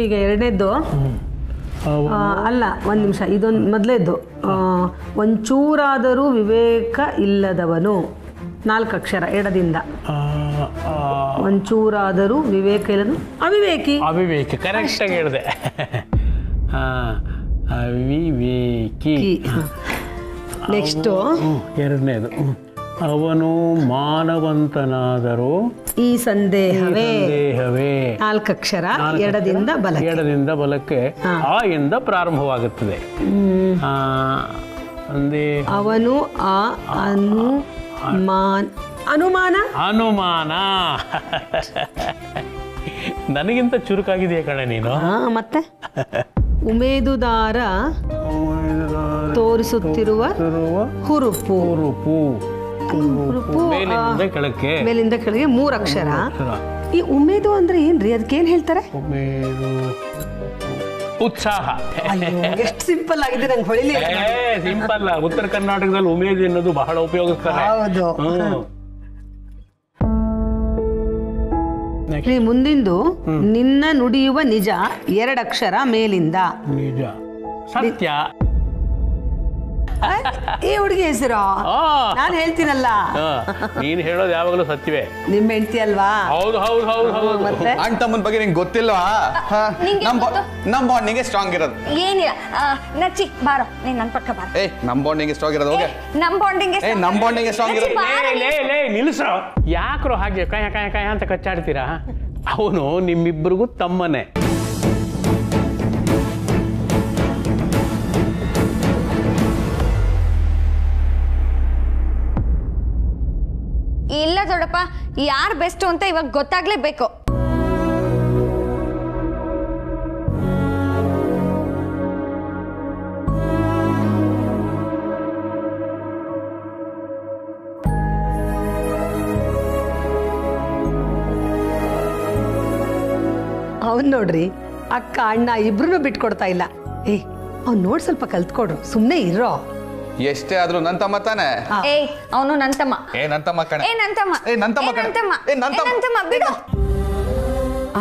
ಈಗ ಎರಡನೇದ್ದು ಅಲ್ಲ, ಒಂದು ನಿಮಿಷ, ಇದೊಂದು ಮೊದಲೇದ್ದು. ಒಂಚೂರಾದರೂ ವಿವೇಕ ಇಲ್ಲದವನು, 4 ಅಕ್ಷರ ಎಡದಿಂದ. ಒಂಚೂರಾದರೂ ವಿವೇಕ ಇಲ್ಲದವನು ಅವಿವೇಕಿ. ಅವಿವೇಕಿ ಕರೆಕ್ಟಾಗಿ ಹೇಳಿದೆ. ಅವಿವೇಕಿ. ನೆಕ್ಸ್ಟು ಎರಡನೇದು, ಅವನು ಮಾನವಂತನಾದರೂ ಈ ಸಂದೇಹವೇ. 4 ಅಕ್ಷರ ಎಡದಿಂದ ಬಲಕ್ಕೆ ಆ ಇಂದ ಪ್ರಾರಂಭವಾಗುತ್ತದೆ. ಅವನು ಅನುಮಾನ. ನನಗಿಂತ ಚುರುಕಾಗಿದೆಯಾ ಕಣೆ ನೀನು. ಮತ್ತೆ ಉಮೇದುದಾರ ತೋರಿಸುತ್ತಿರುವ ಹುರುಪು. ಮೇಲಿಂದ ಕೆಳಗೆ 3 ಅಕ್ಷರ. ಈ ಉಮೇದು ಅಂದ್ರೆ ಏನ್ರಿ? ಅದಕ್ಕೇನ್ ಹೇಳ್ತಾರೆ? ಉತ್ಸಾಹ. ಎಷ್ಟು ಸಿಂಪಲ್ ಆಗಿದೆ, ನಂಗೆ ಹೊಳಿಲಿ. ಸಿಂಪಲ್. ಉತ್ತರ ಕರ್ನಾಟಕದಲ್ಲಿ ಉಮೇದು ಎನ್ನುವುದು ಬಹಳ ಉಪಯೋಗಿಸ್ತಾರೆ. ಹೌದು. ಮುಂದಿಂದು ನಿನ್ನ ನುಡಿಯುವ ನಿಜ, 2 ಅಕ್ಷರ ಮೇಲಿಂದ. ನಿಜ, ಸತ್ಯ. ಈ ಹುಡುಗಿ ಹೆಸರು ನಾನು ಹೇಳ್ತೀನಲ್ಲ. ನೀನ್ ಹೇಳೋದು ಯಾವಾಗಲೂ ಸತ್ಯವೇ. ನಿಮ್ಮ ಹೆಂಡತಿ ಅಲ್ವಾ? ಹೌದು ಹೌದು ಹೌದು ಹೌದು. ಮತ್ತೆ ಅಣ್ಣ ಬಗ್ಗೆ ನಿಂಗೆ ಗೊತ್ತಿಲ್ವಾ? ನಮ್ ಬಾಂಡಿಂಗೆ ಸ್ಟ್ರಾಂಗ್ ಇರೋದು ಏನಿಲ್ಲ. ನಚ್ಚಿ ಬಾರೋ, ನೀನ್ ನನ್ನ ಪಕ್ಕ ಬಾರ. ನಮ್ ಬಾಂಡಿಂಗೆ ಸ್ಟ್ರಾಂಗ್ ಇರೋದು. ಹೋಗೆ. ನಮ್ ಬಾಂಡಿಂಗೆ ಸ್ಟ್ರಾಂಗ್ ಇರೋದು. ನಿಲ್ಸೋ. ಯಾಕ್ರೋ ಹಾಗೆ ಕಾಯ ಕಾಯ ಕಾಯ ಅಂತ ಕಚ್ಚಾಡ್ತೀರಾ? ಅವನು ನಿಮ್ಮಿಬ್ಬರಿಗೂ ತಮ್ಮನೆ. ಇಲ್ಲ ದೊಡ್ಡಪ್ಪ, ಯಾರು ಬೆಸ್ಟ್ ಅಂತ ಇವಾಗ ಗೊತ್ತಾಗ್ಲೇಬೇಕು. ಅವನ್ ನೋಡ್ರಿ, ಅಕ್ಕ ಅಣ್ಣ ಇಬ್ರು ಬಿಟ್ಕೊಡ್ತಾ ಇಲ್ಲ. ಅವ್ನು ನೋಡ್ ಸ್ವಲ್ಪ ಕಲ್ತ್ಕೊಡ್ರು, ಸುಮ್ನೆ ಇರೋ. ಎಷ್ಟೇ ಆದ್ರೂ ನನ್ ತಮ್ಮ ತಾನೆ. ಅವನು ನನ್ ತಮ್ಮ. ನನ್ ತಮ್ಮ ಕಣೆ.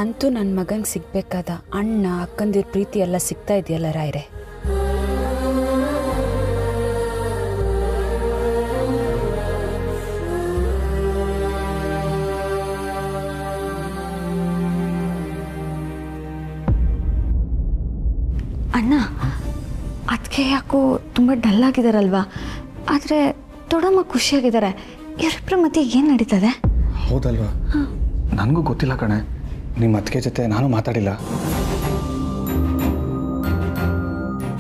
ಅಂತೂ ನನ್ನ ಮಗಂಗೆ ಸಿಗ್ಬೇಕಾದ ಅಣ್ಣ ಅಕ್ಕಂದಿರ ಪ್ರೀತಿ ಎಲ್ಲ ಸಿಗ್ತಾ ಇದೆಯಲ್ಲ ರಾಯ್ರೆ. ಅಣ್ಣ, ಅದಕ್ಕೆ ಯಾಕೋ ತುಂಬ ಡಲ್ ಆಗಿದಾರಲ್ವಾ? ಆದರೆ ದೊಡ್ಡಮ್ಮ ಖುಷಿಯಾಗಿದ್ದಾರೆ. ಇವರಿಬ್ಬರ ಮಧ್ಯೆ ಏನು ನಡೀತದೆ? ಹೌದಲ್ವಾ? ನನಗೂ ಗೊತ್ತಿಲ್ಲ ಕಣೆ. ನಿಮ್ಮ ಅತ್ತಿಗೆ ಜೊತೆ ನಾನು ಮಾತಾಡಿಲ್ಲ.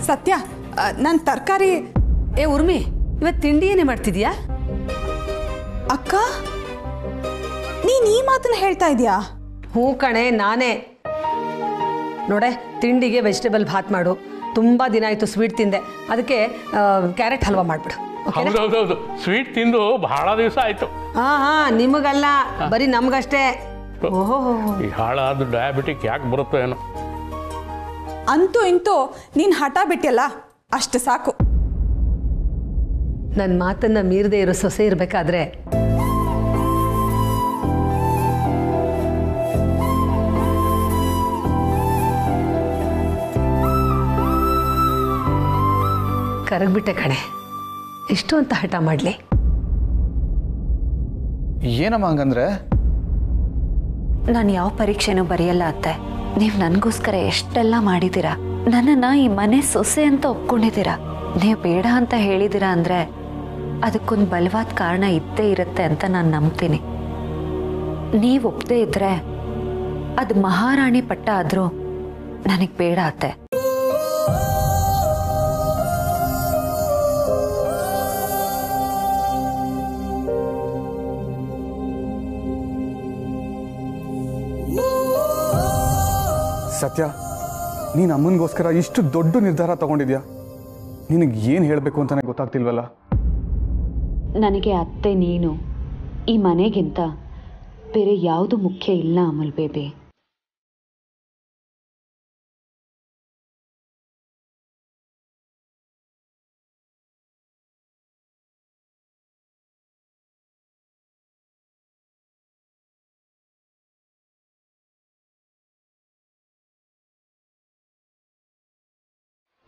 ಸತ್ಯ, ನಾನು ತರಕಾರಿ. ಉರ್ಮಿ, ಇವತ್ತು ತಿಂಡಿ ಏನೇ ಮಾಡ್ತಿದ್ಯಾ? ಅಕ್ಕ, ನೀನ್ ಈ ಮಾತನ್ನ ಹೇಳ್ತಾ ಇದೀಯಾ? ಹ್ಞೂ ಕಣೆ, ನಾನೇ. ನೋಡೆ, ತಿಂಡಿಗೆ ವೆಜಿಟೇಬಲ್ ಭಾತ್ ಮಾಡು. ತುಂಬಾ ದಿನ ಆಯ್ತು ಸ್ವೀಟ್ ತಿಂದೆ, ಅದಕ್ಕೆ ಕ್ಯಾರೆಟ್ ಹಲ್ವಾ ಮಾಡ್ಬಿಡು. ಹೌದೌದು, ಸ್ವೀಟ್ ತಿಂದು ಬಹಳ ದಿವಸ ಆಯ್ತು. ಹಾ, ನಿಮಗಲ್ಲ, ಬರೀ ನಮ್ಗಷ್ಟೇ. ಓಹೋ, ಈ ಹಾಳಾದ ಡಯಾಬಿಟಿಕ್ ಯಾಕೆ ಬರುತ್ತೋ ಏನೋ. ಅಂತೂ ಇಂತೂ ನೀನ್ ಹಠ ಬಿಟ್ಟಿಯಲ್ಲ, ಅಷ್ಟು ಸಾಕು. ನನ್ನ ಮಾತನ್ನ ಮೀರದೆ ಇರೋ ಸೊಸೆ ಇರ್ಬೇಕಾದ್ರೆ ಕರಗ್ಬಿಟ್ಟೆ ಕಣೆ. ಎಷ್ಟು ಅಂತ ಹಠ ಮಾಡ್ಲಿ? ಏನಮ್ಮ ಹಂಗಂದ್ರೆ? ನಾನು ಯಾವ ಪರೀಕ್ಷೆನೂ ಬರೆಯಲ್ಲ ಅತ್ತೆ. ನೀವು ನನಗೋಸ್ಕರ ಎಷ್ಟೆಲ್ಲ ಮಾಡಿದ್ದೀರಾ. ನನ್ನನ್ನು ಈ ಮನೆ ಸೊಸೆ ಅಂತ ಒಪ್ಕೊಂಡಿದ್ದೀರಾ. ನೀವು ಬೇಡ ಅಂತ ಹೇಳಿದ್ದೀರಾ ಅಂದರೆ ಅದಕ್ಕೊಂದು ಬಲವಾದ ಕಾರಣ ಇದ್ದೇ ಇರುತ್ತೆ ಅಂತ ನಾನು ನಂಬ್ತೀನಿ. ನೀವು ಒಪ್ಪದೇ ಇದ್ದರೆ ಅದು ಮಹಾರಾಣಿ ಪಟ್ಟ ಆದರೂ ನನಗೆ ಬೇಡ ಅತ್ತೆ. ಸತ್ಯ, ನೀನು ಅಮ್ಮನಿಗೋಸ್ಕರ ಇಷ್ಟು ದೊಡ್ಡ ನಿರ್ಧಾರ ತಗೊಂಡಿದ್ಯಾ? ನಿನಗೆ ಏನು ಹೇಳಬೇಕು ಅಂತಾನೆ ಗೊತ್ತಾಗ್ತಿಲ್ವಲ್ಲ. ನನಗೆ ಅತ್ತೆ ನೀನು ಈ ಮನೆಗಿಂತ ಬೇರೆ ಯಾವುದು ಮುಖ್ಯ ಇಲ್ಲ ಅಮಲ್ ಬೇಬಿ.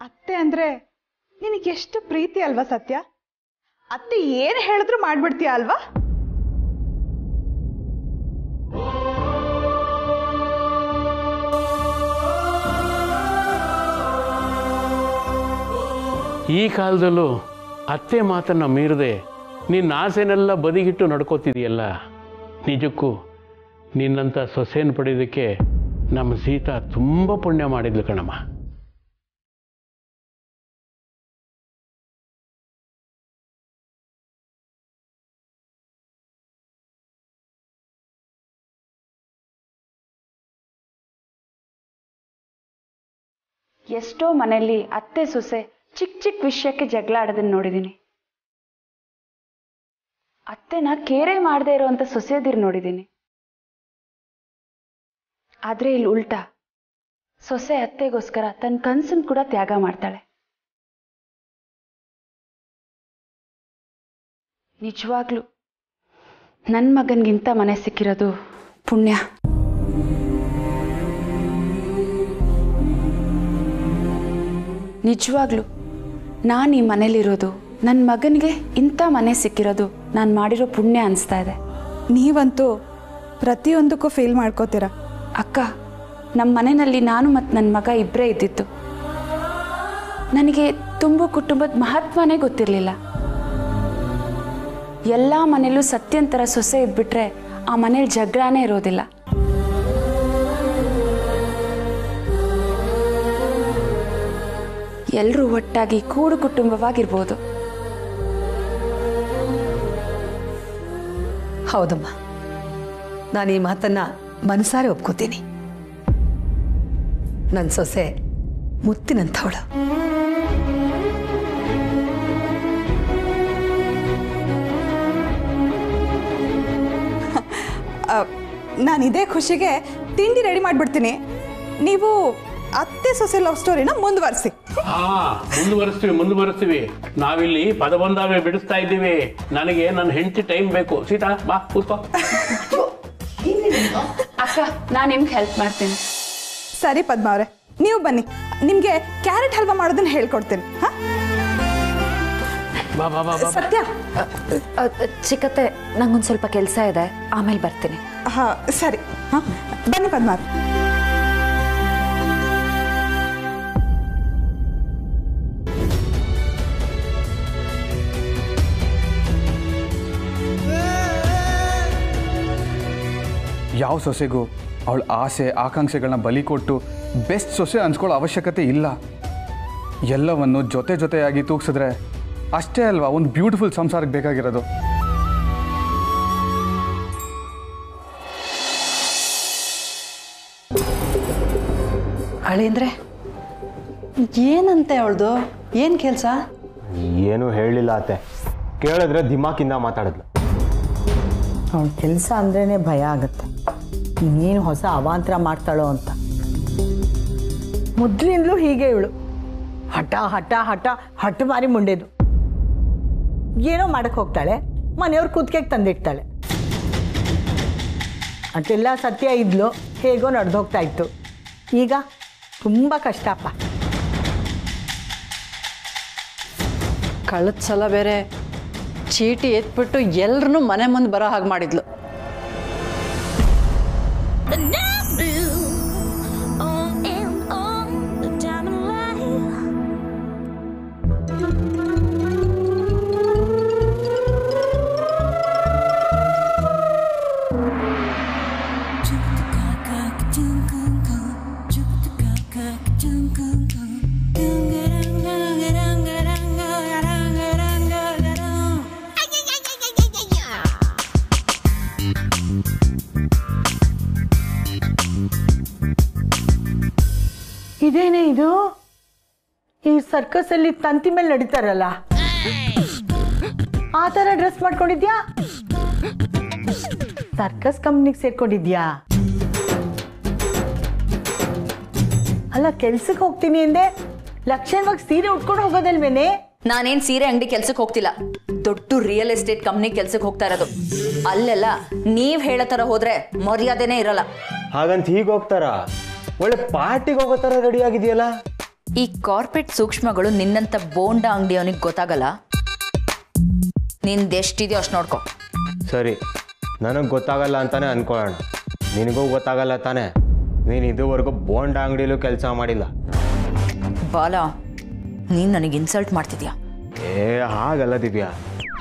ಅತ್ತೆ ಅಂದರೆ ನಿನಗೆಷ್ಟು ಪ್ರೀತಿ ಅಲ್ವಾ ಸತ್ಯ? ಅತ್ತೆ ಏನು ಹೇಳಿದ್ರು ಮಾಡ್ಬಿಡ್ತೀಯ ಅಲ್ವಾ? ಈ ಕಾಲದಲ್ಲೂ ಅತ್ತೆ ಮಾತನ್ನು ಮೀರದೆ ನಿನ್ನ ಆಸೆನೆಲ್ಲ ಬದಿಗಿಟ್ಟು ನಡ್ಕೋತಿದೆಯಲ್ಲ, ನಿಜಕ್ಕೂ ನಿನ್ನಂಥ ಸೊಸೆಯನ್ನು ಪಡೆಯೋದಕ್ಕೆ ನಮ್ಮ ಸೀತಾ ತುಂಬ ಪುಣ್ಯ ಮಾಡಿದ್ಲು ಕಣಮ್ಮ. ಎಷ್ಟೋ ಮನೆಯಲ್ಲಿ ಅತ್ತೆ ಸೊಸೆ ಚಿಕ್ಕ ಚಿಕ್ಕ ವಿಷಯಕ್ಕೆ ಜಗಳ ಆಡೋದನ್ನ ನೋಡಿದ್ದೀನಿ. ಅತ್ತೆನ ಕೇರೆ ಮಾಡದೇ ಇರೋವಂಥ ಸೊಸೆದಿರು ನೋಡಿದ್ದೀನಿ. ಆದರೆ ಇಲ್ಲಿ ಉಲ್ಟಾ, ಸೊಸೆ ಅತ್ತೆಗೋಸ್ಕರ ತನ್ನ ಕನಸನ್ನು ಕೂಡ ತ್ಯಾಗ ಮಾಡ್ತಾಳೆ. ನಿಜವಾಗ್ಲೂ ನನ್ನ ಮಗನಿಗಿಂತ ಮನೆ ಸಿಕ್ಕಿರೋದು ಪುಣ್ಯ. ನಿಜವಾಗ್ಲೂ ನಾನು ಈ ಮನೇಲಿರೋದು, ನನ್ನ ಮಗನಿಗೆ ಇಂಥ ಮನೆ ಸಿಕ್ಕಿರೋದು ನಾನು ಮಾಡಿರೋ ಪುಣ್ಯ ಅನಿಸ್ತಾ ಇದೆ. ನೀವಂತೂ ಪ್ರತಿಯೊಂದಕ್ಕೂ ಫೀಲ್ ಮಾಡ್ಕೋತೀರ. ಅಕ್ಕ, ನಮ್ಮ ಮನೆಯಲ್ಲಿ ನಾನು ಮತ್ತು ನನ್ನ ಮಗ ಇಬ್ಬರೇ ಇದ್ದಿತ್ತು. ನನಗೆ ತುಂಬು ಕುಟುಂಬದ ಮಹತ್ವನೇ ಗೊತ್ತಿರಲಿಲ್ಲ. ಎಲ್ಲ ಮನೇಲೂ ಸತ್ಯಂತರ ಸೊಸೆ ಇದ್ಬಿಟ್ರೆ ಆ ಮನೇಲಿ ಜಗಳನೇ ಇರೋದಿಲ್ಲ. ಎಲ್ಲರೂ ಒಟ್ಟಾಗಿ ಕೂಡು ಕುಟುಂಬವಾಗಿರ್ಬೋದು. ಹೌದಮ್ಮ, ನಾನು ಈ ಮಾತನ್ನ ಮನಸಾರೆ ಒಪ್ಕೋತೀನಿ. ನನ್ನ ಸೊಸೆ ಮುತ್ತಿನಂಥವಳು. ನಾನು ಇದೇ ಖುಷಿಗೆ ತಿಂಡಿ ರೆಡಿ ಮಾಡಿಬಿಡ್ತೀನಿ. ನೀವು ಅತ್ತೆ ಸೊಸೆ ಲವ್ ಸ್ಟೋರಿನ ಮುಂದುವರಿಸಿ. ಮುಂದುವರಿಸ್ತೀವಿ. ನಾವಿಲ್ಲಿ ಪದಬಂಧಾವೆ ಬಿಡಿಸ್ತಾ ಇದ್ದೀವಿ. ನನಗೆ ನನ್ನ ಹೆಂಡತಿ ಟೈಮ್ ಬೇಕು. ಸೀತಾ ಬಾ ಕೂತ್ಕೋ. ಅಕ್ಕ, ನಾನು ನಿಮ್ಗೆ ಹೆಲ್ಪ್ ಮಾಡ್ತೀನಿ. ಸರಿ ಪದ್ಮ ಅವರೇ, ನೀವು ಬನ್ನಿ, ನಿಮಗೆ ಕ್ಯಾರೆಟ್ ಹಲ್ವಾ ಮಾಡೋದನ್ನ ಹೇಳ್ಕೊಡ್ತೀನಿ. ಹಾ, ಸತ್ಯ. ಚಿಕ್ಕತ್ತೆ, ನಂಗೊಂದು ಸ್ವಲ್ಪ ಕೆಲಸ ಇದೆ, ಆಮೇಲೆ ಬರ್ತೀನಿ. ಹಾ ಸರಿ. ಹಾ, ಬನ್ನಿ ಪದ್ಮ ಅವರೇ. ಯಾವ ಸೊಸೆಗೂ ಅವಳ ಆಸೆ ಆಕಾಂಕ್ಷೆಗಳನ್ನ ಬಲಿ ಕೊಟ್ಟು ಬೆಸ್ಟ್ ಸೊಸೆ ಅನ್ಸ್ಕೊಳ್ಳೋ ಅವಶ್ಯಕತೆ ಇಲ್ಲ. ಎಲ್ಲವನ್ನು ಜೊತೆಯಾಗಿ ತೂಗಿಸಿದ್ರೆ ಅಷ್ಟೇ ಅಲ್ವಾ ಒಂದು ಬ್ಯೂಟಿಫುಲ್ ಸಂಸಾರಕ್ಕೆ ಬೇಕಾಗಿರೋದು. ಅಳಿಂದ್ರೆ ಏನಂತೆ ಅವಳ್ದು? ಏನು ಕೆಲಸ? ಏನು ಹೇಳಿಲ್ಲ ಅತ್ತೆ, ಕೇಳಿದ್ರೆ ದಿಮಾಕಿಂದ ಮಾತಾಡಿದ್ಲು. ಅವಳ ಕೆಲಸ ಅಂದ್ರೇ ಭಯ ಆಗುತ್ತೆ, ಇನ್ನೇನು ಹೊಸ ಅವಾಂತರ ಮಾಡ್ತಾಳೋ ಅಂತ. ಮೊದಲಿಂದಲೂ ಹೀಗೆ ಇವಳು, ಹಠ ಹಠ ಹಠ ಹಠ ಮಾರಿ ಮುಂಡೆದು. ಏನೋ ಮಾಡಕ್ಕೆ ಹೋಗ್ತಾಳೆ, ಮನೆಯವ್ರು ಕೂತ್ಕೆಗೆ ತಂದಿಡ್ತಾಳೆ. ಅದೆಲ್ಲ ಸತ್ಯ ಇದ್ಲು, ಹೇಗೋ ನಡೆದು ಹೋಗ್ತಾ ಇತ್ತು. ಈಗ ತುಂಬ ಕಷ್ಟಪ್ಪ. ಕಳೆದ ಸಲ ಬೇರೆ ಚೀಟಿ ಎತ್ಬಿಟ್ಟು ಎಲ್ಲರನ್ನೂ ಮನೆ ಮುಂದೆ ಬರೋ ಹಾಗೆ ಮಾಡಿದ್ಲು. ಇದೇನೇ ಇದು? ಈ ಸರ್ಕಸ್ ಅಲ್ಲಿ ತಂತಿ ಮೇಲೆ ನಡೀತಾರಲ್ಲ, ಆ ಥರ ಡ್ರೆಸ್ ಮಾಡ್ಕೊಂಡಿದ್ಯಾ? ಸರ್ಕಸ್ ಕಂಪ್ನಿಗೆ ಸೇರ್ಕೊಂಡಿದ್ಯಾ? ಅಲ್ಲ, ಕೆಲ್ಸಕ್ಕೆ ಹೋಗ್ತೀನಿ ಅಂದೆ, ಲಕ್ಷಣವಾಗಿ ಸೀರೆ ಉಟ್ಕೊಂಡು ಹೋಗೋದಲ್ವೇನೆ? ನಾನೇನ್ ಸೀರೆ ಅಂಗಡಿ ಕೆಲ್ಸಕ್ಕೆ ಹೋಗ್ತಿಲ್ಲ, ದೊಡ್ಡ ರಿಯಲ್ ಎಸ್ಟೇಟ್ ಕಂಪ್ನಿ ಕೆಲ್ಸಕ್ಕೆ ಹೋಗ್ತಾ ಇರೋದು. ಅಲ್ಲೆಲ್ಲ ನೀವ್ ಹೇಳೋ ತರ ಹೋದ್ರೆ ಮರ್ಯಾದೆನೇ ಇರಲ್ಲ. ಹಾಗಂತ ಹೀಗೆ ಹೋಗ್ತಾರ? ಒಳ್ಳೆ ಪಾರ್ಟಿಗೆ ಹೋಗೋ ತರ ರೆಡಿ ಆಗಿದೆಯಲ್ಲ, ಈ ಕಾರ್ಪೊರೇಟ್ ಸೂಕ್ಷ್ಮಗಳು ನಿನ್ನಂತ ಬೋಂಡ ಅಂಗಡಿಯವನಿಗೆ ಗೊತ್ತಾಗಲ್ಲ. ನಿಂದೆಷ್ಟಿದೆಯೋ ಅಷ್ಟು ನೋಡ್ಕೊ. ಸರಿ, ನನಗೆ ಗೊತ್ತಾಗಲ್ಲ ಅಂತಾನೆ ಅನ್ಕೊಳ್ಳೋಣ. ನಿನಗೂ ಗೊತ್ತಾಗಲ್ಲ ತಾನೆ? ನೀನು ಇದುವರೆಗೂ ಬೋಂಡ ಅಂಗಡಿಲೂ ಕೆಲಸ ಮಾಡಿಲ್ಲ. ಬಾಲ, ನೀನು ನನಗೆ ಇನ್ಸಲ್ಟ್ ಮಾಡ್ತಿದ್ಯಾ? ಹಾಗಲ್ಲ ದಿವ್ಯಾ,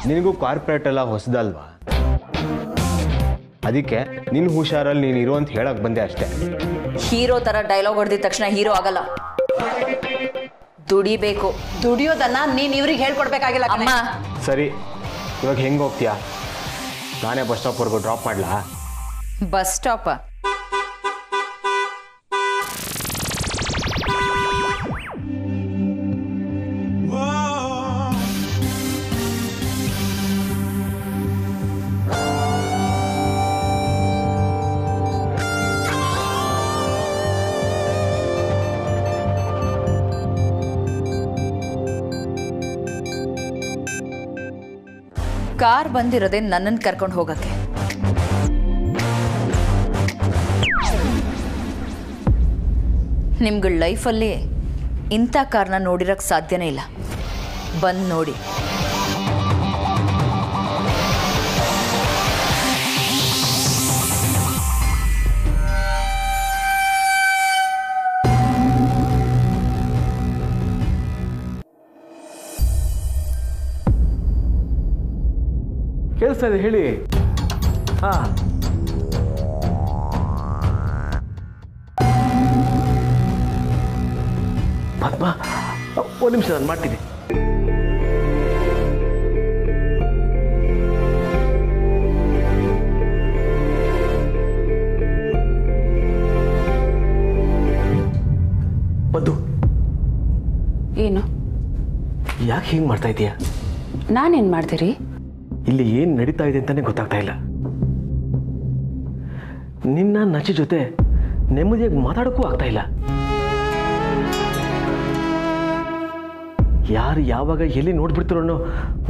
ನಿನಗೂ ಕಾರ್ಪೊರೇಟ್ ಎಲ್ಲ ಹೊಸದಲ್ವಾ? ಅದಕ್ಕೆ ನಿನ್ನ ಹುಷಾರಲ್ಲಿ ನೀನು ಇರೋ ಅಂತ ಹೇಳಕ್ ಬಂದೆ ಅಷ್ಟೇ. ಹೀರೋ ಥರ ಡೈಲಾಗ್ ಹೊಡೆದಿದ ತಕ್ಷಣ ಹೀರೋ ಆಗಲ್ಲ. ದುಡಿಬೇಕು. ದುಡಿಯೋದನ್ನ ನೀನು ಇವ್ರಿಗೆ ಹೇಳ್ಕೊಡ್ಬೇಕಾಗಿಲ್ಲ ಅಮ್ಮ. ಸರಿ, ಇವಾಗ ಹೆಂಗೆ ಹೋಗ್ತೀಯಾ? ನಾನೇ ಬಸ್ ಸ್ಟಾಪ್ವರೆಗೂ ಡ್ರಾಪ್ ಮಾಡಲಾ? Bus stop? ಕಾರ್ ಬಂದಿರೋದೆ ನನ್ನನ್ನು ಕರ್ಕೊಂಡು ಹೋಗಕ್ಕೆ. ನಿಮ್ಗಳ ಲೈಫಲ್ಲಿ ಇಂಥ ಕಾರ್ನ ನೋಡಿರೋಕ್ಕೆ ಸಾಧ್ಯನೇ ಇಲ್ಲ. ಬಂದು ನೋಡಿ. ಕೇಳಿಸ್ತಾ ಇದೆ, ಹೇಳಿ. ಹಾಂ, ಪದ್ಮ, ಒಂದು ನಿಮಿಷ, ನಾನು ಮಾಡ್ತೀನಿ. ಪದ್ದು, ಏನು? ಯಾಕೆ ಹೀಗೆ ಮಾಡ್ತಾ ಇದೀಯಾ? ನಾನೇನು ಮಾಡ್ತೀರಿ? ಇಲ್ಲಿ ಏನು ನಡೀತಾ ಇದೆ ಅಂತಾನೆ ಗೊತ್ತಾಗ್ತಾ ಇಲ್ಲ. ನಿನ್ನ ನಚಿ ಜೊತೆ ನೆಮ್ಮದಿಯಾಗಿ ಮಾತಾಡೋಕ್ಕೂ ಆಗ್ತಾ ಇಲ್ಲ. ಯಾರು ಯಾವಾಗ ಎಲ್ಲಿ ನೋಡ್ಬಿಡ್ತಾರೋ ಅನ್ನೋ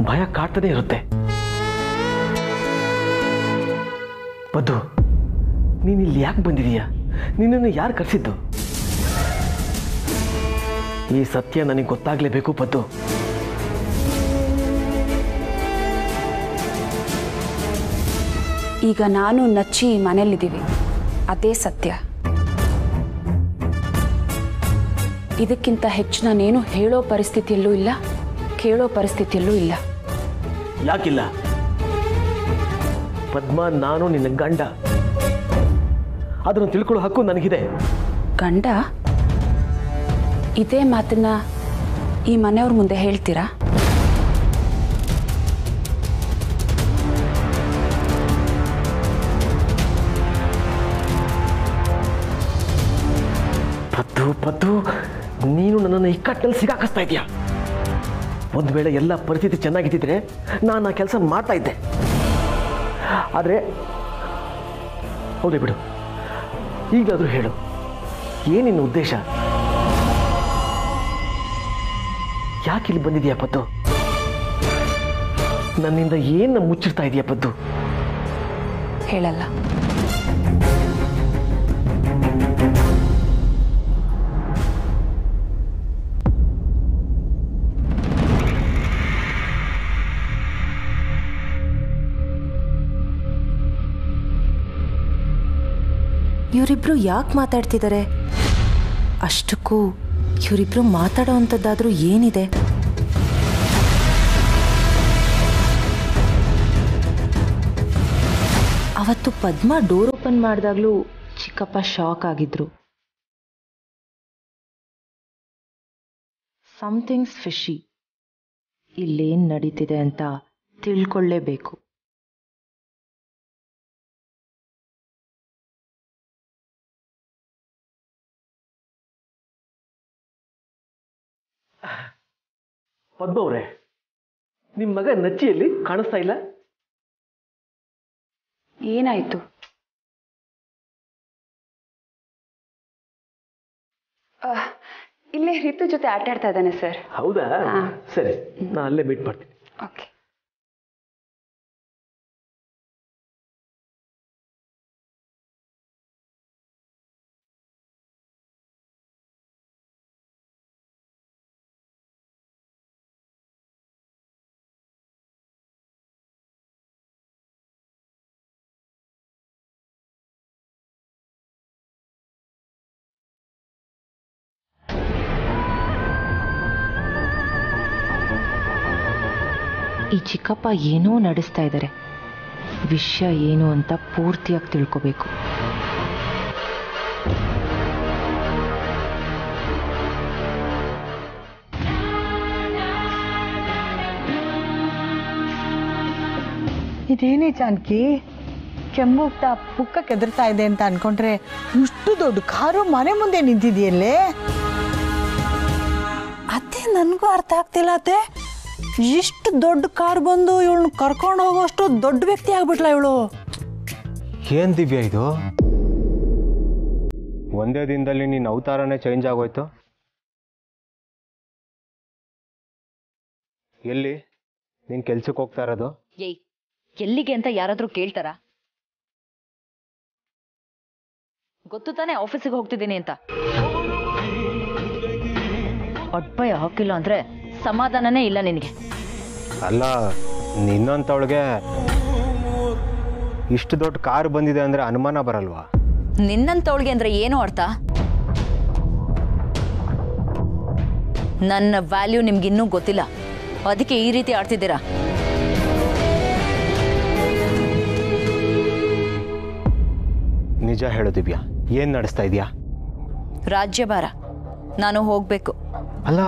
ಭಯ ಕಾಡ್ತಾನೆ ಇರುತ್ತೆ. ಪದ್ದು, ನೀನು ಇಲ್ಲಿ ಯಾಕೆ ಬಂದಿದೀಯಾ? ನಿನ್ನನ್ನು ಯಾರು ಕರೆಸಿದ್ದು? ಈ ಸತ್ಯ ನನಗೆ ಗೊತ್ತಾಗಲೇಬೇಕು ಪದ್ದು. ಈಗ ನಾನು ನಚ್ಚಿ ಮನೇಲಿದ್ದೀವಿ, ಅದೇ ಸತ್ಯ. ಇದಕ್ಕಿಂತ ಹೆಚ್ಚು ನಾನೇನು ಹೇಳೋ ಪರಿಸ್ಥಿತಿಯಲ್ಲೂ ಇಲ್ಲ, ಕೇಳೋ ಪರಿಸ್ಥಿತಿಯಲ್ಲೂ ಇಲ್ಲ. ಯಾಕಿಲ್ಲ? ಪದ್ಮ, ನಾನು ನಿನ್ನ ಗಂಡ. ಅದನ್ನು ತಿಳ್ಕೊಳ್ಳೋ ಹಕ್ಕು ನನಗಿದೆ. ಗಂಡ? ಇದೇ ಮಾತನ್ನ ಈ ಮನೆಯವ್ರ ಮುಂದೆ ಹೇಳ್ತೀರಾ? ಪದ್ದು, ಪದ್ದು, ನೀನು ನನ್ನನ್ನು ಇಕ್ಕಟ್ಟಲ್ಲಿ ಸಿಗಾಕಿಸ್ತಾ ಇದೀಯಾ. ಒಂದು ವೇಳೆ ಎಲ್ಲ ಪರಿಸ್ಥಿತಿ ಚೆನ್ನಾಗಿದ್ದಿದ್ರೆ ನಾನು ಆ ಕೆಲಸ ಮಾಡ್ತಾ ಇದ್ದೆ. ಆದರೆ ಹೌದೇ ಬಿಡು, ಈಗಲಾದರೂ ಹೇಳು, ಏನಿನ್ನ ಉದ್ದೇಶ? ಯಾಕಿಲ್ಲಿ ಬಂದಿದೆಯಾ ಪದ್ದು? ನನ್ನಿಂದ ಏನು ಮುಚ್ಚಿಡ್ತಾ ಇದೆಯಾ ಪದ್ದು? ಹೇಳಲ್ಲ. ಇವರಿಬ್ರು ಯಾಕೆ ಮಾತಾಡ್ತಿದ್ದಾರೆ? ಅಷ್ಟಕ್ಕೂ ಇವರಿಬ್ರು ಮಾತಾಡೋ ಅಂಥದ್ದಾದ್ರೂ ಏನಿದೆ? ಅವತ್ತು ಪದ್ಮ ಡೋರ್ ಓಪನ್ ಮಾಡಿದಾಗಲೂ ಚಿಕ್ಕಪ್ಪ ಶಾಕ್ ಆಗಿದ್ರು. Somethings fishy. ಇಲ್ಲೇನು ನಡೀತಿದೆ ಅಂತ ತಿಳ್ಕೊಳ್ಳೇಬೇಕು. ಪದ್ಮ ಅವರೇ, ನಿಮ್ಮ ಮಗ ನಚ್ಚಿಯಲ್ಲಿ ಕಾಣಿಸ್ತಾ ಇಲ್ಲ. ಏನಾಯ್ತು? ಇಲ್ಲೇ ರಿತು ಜೊತೆ ಆಟ ಆಡ್ತಾ ಇದ್ದಾನೆ ಸರ್. ಹೌದಾ? ಸರಿ, ನಾನು ಅಲ್ಲೇ ಮೀಟ್ ಮಾಡ್ತೀನಿ. ಓಕೆ. ಈ ಚಿಕ್ಕಪ್ಪ ಏನೋ ನಡೆಸ್ತಾ ಇದ್ದಾರೆ. ವಿಷಯ ಏನು ಅಂತ ಪೂರ್ತಿಯಾಗಿ ತಿಳ್ಕೋಬೇಕು. ಇದೇನೇ ಜಾನಕಿ, ಕೆಮ್ಮುಗ್ತಾ ಪುಕ್ಕ ಕೆದರ್ತಾ ಇದೆ ಅಂತ ಅನ್ಕೊಂಡ್ರೆ ಇಷ್ಟು ದೊಡ್ಡ ಕಾರು ಮನೆ ಮುಂದೆ ನಿಂತಿದೆಯಲ್ಲೇ? ಅತ್ತೆ ನನಗೂ ಅರ್ಥ ಆಗ್ತಿಲ್ಲ ಅತ್ತೆ. ಇಷ್ಟು ದೊಡ್ಡ ಕಾರ್ ಬಂದು ಇವಳನ್ನ ಕರ್ಕೊಂಡು ಹೋಗೋಷ್ಟು ದೊಡ್ಡ ವ್ಯಕ್ತಿ ಆಗ್ಬಿಟ್ಲ ಇವಳು. ಏನು ದಿವ್ಯ ಇದು? ಒಂದೇ ದಿನದಲ್ಲಿ ನಿನ್ನ ಅವತಾರನೇ ಚೇಂಜ್ ಆಗೋಯ್ತು. ಎಲ್ಲಿ ನೀನು ಕೆಲ್ಸಕ್ಕೆ ಹೋಗ್ತಾ ಇರೋದು? ಏಯ್, ಎಲ್ಲಿಗೆ ಅಂತ ಯಾರಾದರೂ ಕೇಳ್ತಾರಾ? ಗೊತ್ತು ತಾನೇ ಆಫೀಸಿಗೆ ಹೋಗ್ತಿದ್ದೀನಿ ಅಂತ. ಒಡ್ಬಾಯ ಹಾಕಿಲ್ಲ ಅಂದ್ರೆ ಸಮಾಧಾನನೇ ಇಲ್ಲ ನಿನಗೆ. ಅಲ್ಲ, ನಿನ್ನಂತವಳಿಗೆ ಇಷ್ಟು ದೊಡ್ಡ ಕಾರ್ ಬಂದಿದೆ ಅಂದ್ರೆ ಅನುಮಾನ ಬರಲ್ವಾ? ನಿನ್ನಂತವಳಿಗೆ ಅಂದ್ರೆ ಏನು ಅರ್ಥ? ನನ್ನ ವ್ಯಾಲ್ಯೂ ನಿಮ್ಗಿನ್ನೂ ಗೊತ್ತಿಲ್ಲ, ಅದಕ್ಕೆ ಈ ರೀತಿ ಆಡ್ತಿದ್ದೀರಾ. ನಿಜ ಹೇಳು ದಿವ್ಯಾ, ಏನ್ ನಡೆಸ್ತಾ ಇದೀಯಾ? ರಾಜ್ಯಭಾರ, ನಾನು ಹೋಗ್ಬೇಕು. ಅಲ್ಲ,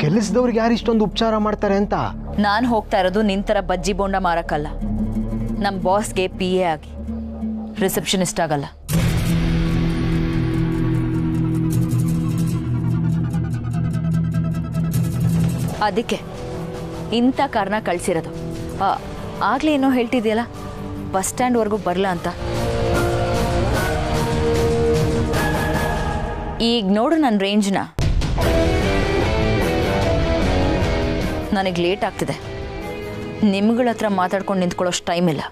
ಕೆಲಸದವ್ರಿಗೆ ಯಾರು ಇಷ್ಟೊಂದು ಉಪಚಾರ ಮಾಡ್ತಾರೆ ಅಂತ? ನಾನು ಹೋಗ್ತಾ ಇರೋದು ನಿಂತರ ಬಜ್ಜಿ ಬೋಂಡ ಮಾರಕ್ಕಲ್ಲ, ನಮ್ಮ ಬಾಸ್ಗೆ PA ಆಗಿ, ರಿಸೆಪ್ಷನಿಸ್ಟ್ ಆಗಲ್ಲ. ಅದಕ್ಕೆ ಇಂಥ ಕಾರಣ ಕಳಿಸಿರೋದು. ಆಗ್ಲೇ ಏನೋ ಹೇಳ್ತಿದ್ಯಲ್ಲ, ಬಸ್ ಸ್ಟ್ಯಾಂಡ್ವರೆಗೂ ಬರಲ್ಲ ಅಂತ. ಈಗ ನೋಡು ನನ್ನ ರೇಂಜ್ನ. ನನಗೆ ಲೇಟ್ ಆಗ್ತಿದೆ, ನಿಮ್ಗಳ ಹತ್ರ ಮಾತಾಡ್ಕೊಂಡು ನಿಂತ್ಕೊಳ್ಳೋಷ್ಟು ಟೈಮ್ ಇಲ್ಲ.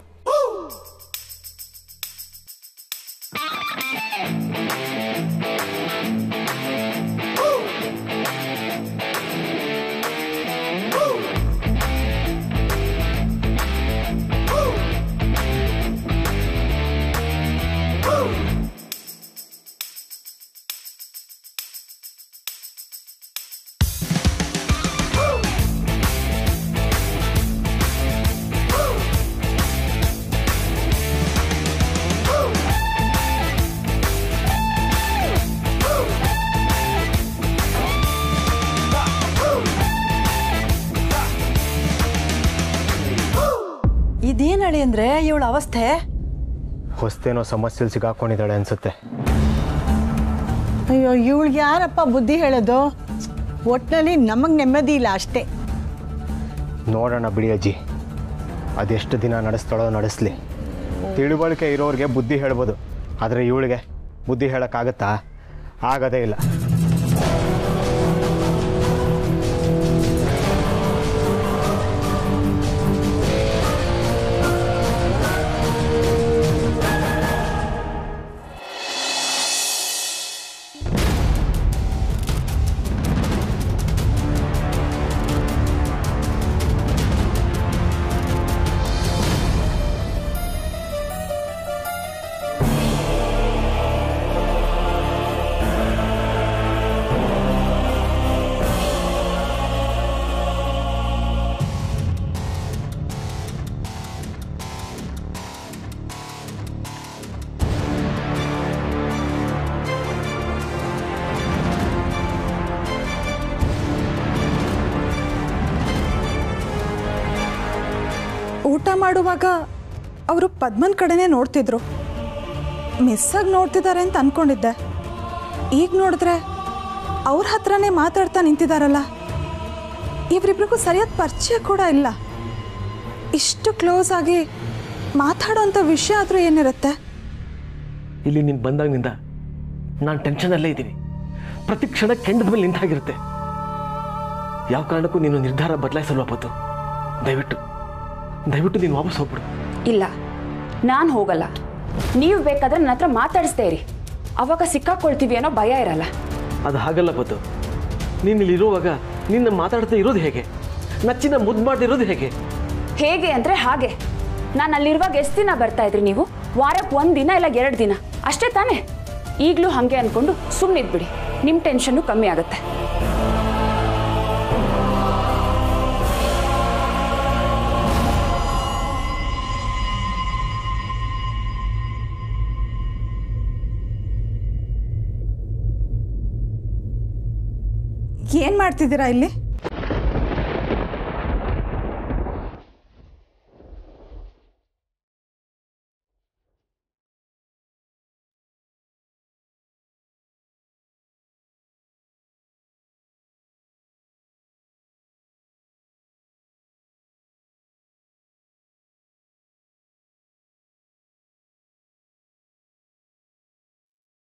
ಇದೇನಳಿ ಅಂದ್ರೆ ಇವಳ ಅವಸ್ಥೆ? ಹೊಸ್ತೇನೋ ಸಮಸ್ಯೆಲಿ ಸಿಗಾಕೊಂಡಿದ್ದಾಳೆ ಅನ್ಸುತ್ತೆ. ಅಯ್ಯೋ, ಇವಳಿಗೆ ಯಾರಪ್ಪ ಬುದ್ಧಿ ಹೇಳೋದು? ಒಟ್ಟಿನಲ್ಲಿ ನಮಗೆ ನೆಮ್ಮದಿ ಇಲ್ಲ ಅಷ್ಟೇ. ನೋಡೋಣ ಬಿಡಿ ಅಜ್ಜಿ, ಅದೆಷ್ಟು ದಿನ ನಡೆಸ್ತಾಳೋ ನಡೆಸಲಿ. ತಿಳುವಳಿಕೆ ಇರೋರಿಗೆ ಬುದ್ಧಿ ಹೇಳ್ಬೋದು, ಆದರೆ ಇವಳಿಗೆ ಬುದ್ಧಿ ಹೇಳೋಕ್ಕಾಗತ್ತಾ? ಆಗೋದೇ ಇಲ್ಲ. ಊಟ ಮಾಡುವಾಗ ಅವರು ಪದ್ಮನ್ ಕಡೆನೇ ನೋಡ್ತಿದ್ರು. ಮಿಸ್ಸಾಗಿ ನೋಡ್ತಿದ್ದಾರೆ ಅಂತ ಅಂದ್ಕೊಂಡಿದ್ದೆ. ಈಗ ನೋಡಿದ್ರೆ ಅವ್ರ ಹತ್ರನೇ ಮಾತಾಡ್ತಾ ನಿಂತಿದ್ದಾರಲ್ಲ. ಇವರಿಬ್ರಿಗೂ ಸರಿಯಾದ ಪರಿಚಯ ಕೂಡ ಇಲ್ಲ. ಇಷ್ಟು ಕ್ಲೋಸ್ ಆಗಿ ಮಾತಾಡೋಂಥ ವಿಷಯ ಆದರೂ ಏನಿರುತ್ತೆ? ಇಲ್ಲಿ ನೀನು ಬಂದಾಗಿನಿಂದ ನಾನು ಟೆನ್ಷನಲ್ಲೇ ಇದ್ದೀನಿ. ಪ್ರತಿ ಕ್ಷಣ ಕೆಂಡದ ಮೇಲೆ ನಿಂತಾಗಿರುತ್ತೆ. ಯಾವ ಕಾರಣಕ್ಕೂ ನೀನು ನಿರ್ಧಾರ ಬದಲಾಯಿಸಲ್ವಾ ಪತ್ತು? ದಯವಿಟ್ಟು ನೀನು ವಾಪಸ್ ಹೋಗ್ಬಿಡು. ಇಲ್ಲ, ನಾನು ಹೋಗಲ್ಲ. ನೀವು ಬೇಕಾದ್ರೆ ನನ್ನ ಹತ್ರ ಮಾತಾಡಿಸ್ತಾ ಇರಿ, ಅವಾಗ ಸಿಕ್ಕಾಕೊಳ್ತೀವಿ ಅನ್ನೋ ಭಯ ಇರಲ್ಲ. ಅದು ಹಾಗಲ್ಲ ಪತ್ತು. ನೀನು ಇಲ್ಲಿರುವಾಗ ನಿನ್ನ ಮಾತಾಡ್ತಾ ಇರೋದು ಹೇಗೆ? ನಚ್ಚಿನ ಮುದ್ದು ಮಾಡ್ತಿರೋದು ಹೇಗೆ? ಹೇಗೆ ಅಂದರೆ ಹಾಗೆ. ನಾನು ಅಲ್ಲಿರುವಾಗ ಎಷ್ಟು ದಿನ ಬರ್ತಾ ಇದ್ರಿ ನೀವು? ವಾರಕ್ಕೆ 1 ದಿನ ಇಲ್ಲ 2 ದಿನ ಅಷ್ಟೇ ತಾನೇ? ಈಗಲೂ ಹಾಗೆ ಅಂದ್ಕೊಂಡು ಸುಮ್ಮನಿದ್ಬಿಡಿ, ನಿಮ್ಮ ಟೆನ್ಷನ್ನು ಕಮ್ಮಿ ಆಗುತ್ತೆ. ಏನು ಮಾಡ್ತಿದ್ದೀರಾ ಇಲ್ಲಿ?